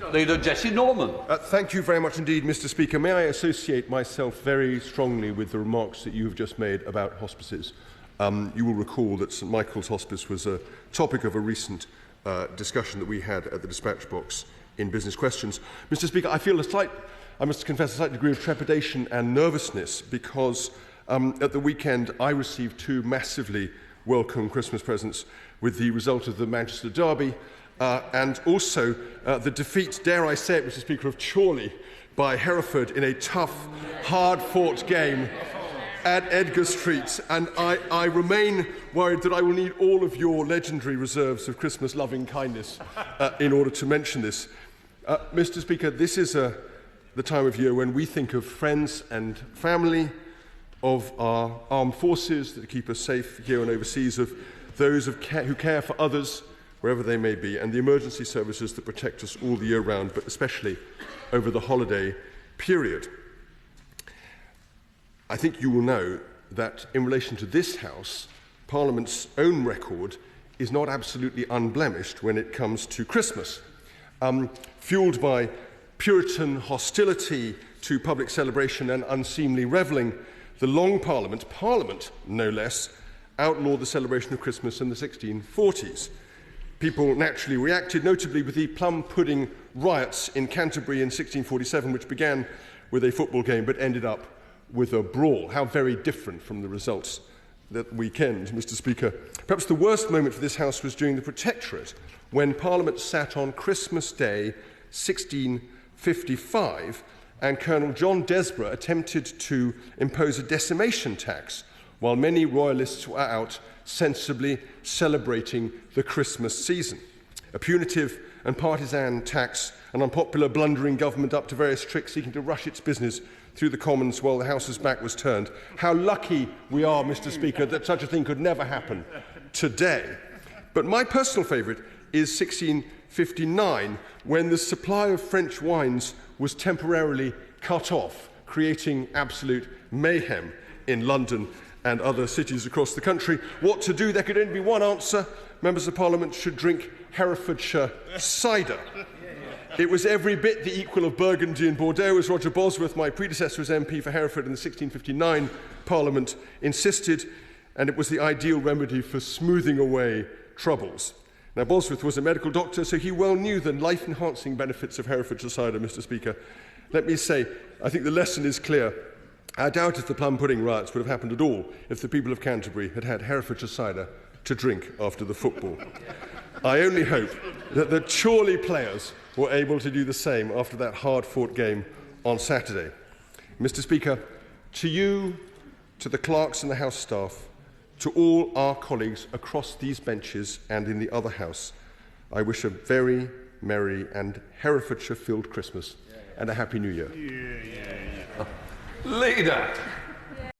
Leader Jesse Norman. Thank you very much indeed, Mr. Speaker. May I associate myself very strongly with the remarks that you have just made about hospices. You will recall that St Michael's Hospice was a topic of a recent discussion that we had at the dispatch box in Business Questions. Mr. Speaker, I feel I must confess, a slight degree of trepidation and nervousness because at the weekend I received two massively welcome Christmas presents with the result of the Manchester Derby and also the defeat, dare I say it, Mr. Speaker, of Chorley by Hereford in a tough, hard-fought game at Edgar Street. And I remain worried that I will need all of your legendary reserves of Christmas loving kindness in order to mention this. Mr. Speaker, this is the time of year when we think of friends and family, of our armed forces that keep us safe here and overseas, of those who care for others, wherever they may be, and the emergency services that protect us all the year round, but especially over the holiday period. I think you will know that in relation to this House, Parliament's own record is not absolutely unblemished when it comes to Christmas. Fuelled by Puritan hostility to public celebration and unseemly revelling, the Long Parliament no less, outlawed the celebration of Christmas in the 1640s. People naturally reacted, notably with the Plum Pudding Riots in Canterbury in 1647, which began with a football game but ended up with a brawl. How very different from the results that weekend, Mr. Speaker. Perhaps the worst moment for this House was during the Protectorate, when Parliament sat on Christmas Day 1655 and Colonel John Desborough attempted to impose a decimation tax while many royalists were out sensibly celebrating the Christmas season. A punitive and partisan tax, an unpopular blundering government up to various tricks seeking to rush its business through the Commons while the House's back was turned. How lucky we are, Mr. Speaker, that such a thing could never happen today. But my personal favourite is 1659, when the supply of French wines was temporarily cut off, creating absolute mayhem in London and other cities across the country. What to do? There could only be one answer. Members of Parliament should drink Herefordshire Cider. It was every bit the equal of Burgundy and Bordeaux, as Roger Bosworth, my predecessor as MP for Hereford in the 1659 Parliament, insisted, and it was the ideal remedy for smoothing away troubles. Now, Bosworth was a medical doctor, so he well knew the life-enhancing benefits of Herefordshire cider, Mr. Speaker. Let me say, I think the lesson is clear. I doubt if the Plum Pudding Riots would have happened at all if the people of Canterbury had had Herefordshire cider to drink after the football. I only hope that the Chorley players were able to do the same after that hard-fought game on Saturday. Mr. Speaker, to you, to the clerks and the House staff, to all our colleagues across these benches and in the other House, I wish a very merry and Herefordshire-filled Christmas and a Happy New Year. Leader.